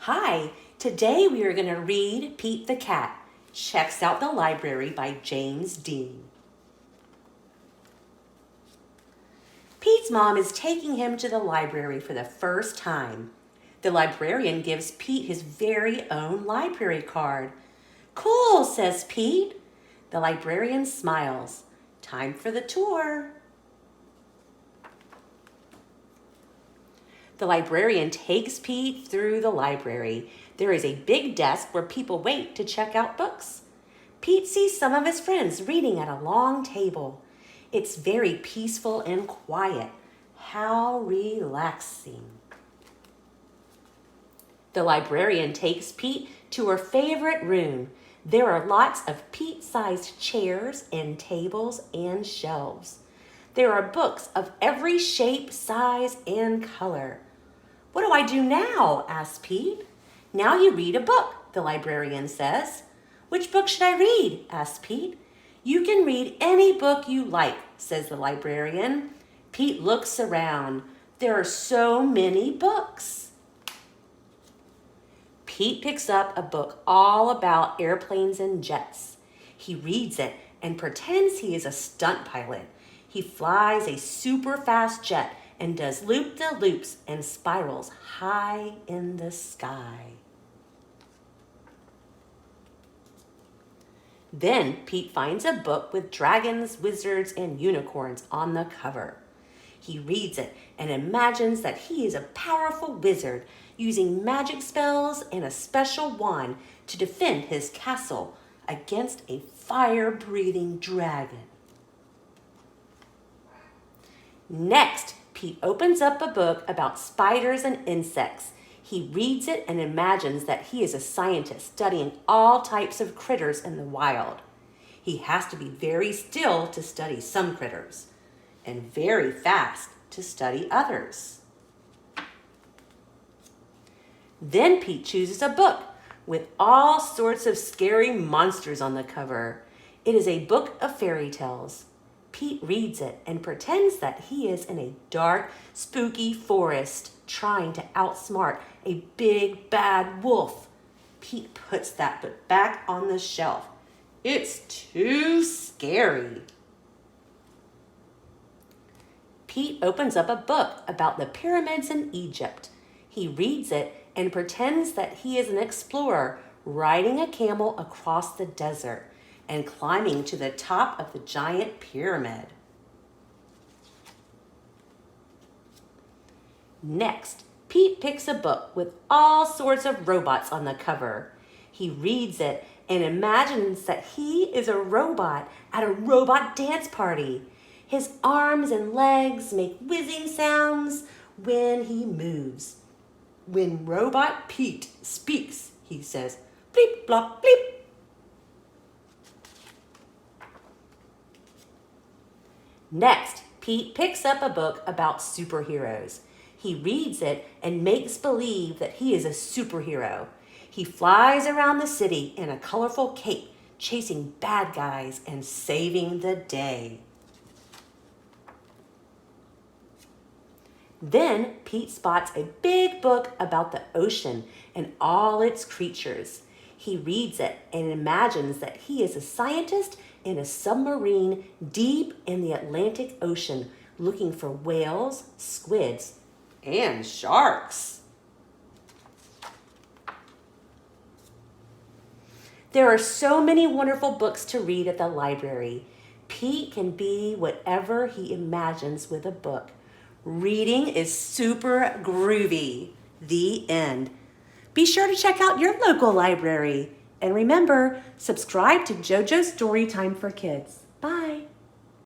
Hi, today we are going to read Pete the Cat Checks Out the Library by James Dean. Pete's mom is taking him to the library for the first time. The librarian gives Pete his very own library card. "Cool," says Pete. The librarian smiles. "Time for the tour." The librarian takes Pete through the library. There is a big desk where people wait to check out books. Pete sees some of his friends reading at a long table. It's very peaceful and quiet. How relaxing. The librarian takes Pete to her favorite room. There are lots of Pete-sized chairs and tables and shelves. There are books of every shape, size, and color. "What do I do now?" asks Pete. "Now you read a book," the librarian says. "Which book should I read?" asks Pete. "You can read any book you like," says the librarian. Pete looks around. There are so many books. Pete picks up a book all about airplanes and jets. He reads it and pretends he is a stunt pilot. He flies a super fast jet and does loop-de-loops and spirals high in the sky. Then Pete finds a book with dragons, wizards, and unicorns on the cover. He reads it and imagines that he is a powerful wizard using magic spells and a special wand to defend his castle against a fire-breathing dragon. Next, Pete opens up a book about spiders and insects. He reads it and imagines that he is a scientist studying all types of critters in the wild. He has to be very still to study some critters, and very fast to study others. Then Pete chooses a book with all sorts of scary monsters on the cover. It is a book of fairy tales. Pete reads it and pretends that he is in a dark, spooky forest trying to outsmart a big, bad wolf. Pete puts that book back on the shelf. It's too scary. Pete opens up a book about the pyramids in Egypt. He reads it and pretends that he is an explorer riding a camel across the desert and climbing to the top of the giant pyramid. Next, Pete picks a book with all sorts of robots on the cover. He reads it and imagines that he is a robot at a robot dance party. His arms and legs make whizzing sounds when he moves. When Robot Pete speaks, he says, "Bleep, blop, bleep." Next, Pete picks up a book about superheroes. He reads it and makes believe that he is a superhero. He flies around the city in a colorful cape, chasing bad guys and saving the day. Then Pete spots a big book about the ocean and all its creatures. He reads it and imagines that he is a scientist in a submarine deep in the Atlantic Ocean looking for whales, squids, and sharks. There are so many wonderful books to read at the library. Pete can be whatever he imagines with a book. Reading is super groovy. The end. Be sure to check out your local library. And remember, subscribe to JoJo's Storytime for Kids. Bye.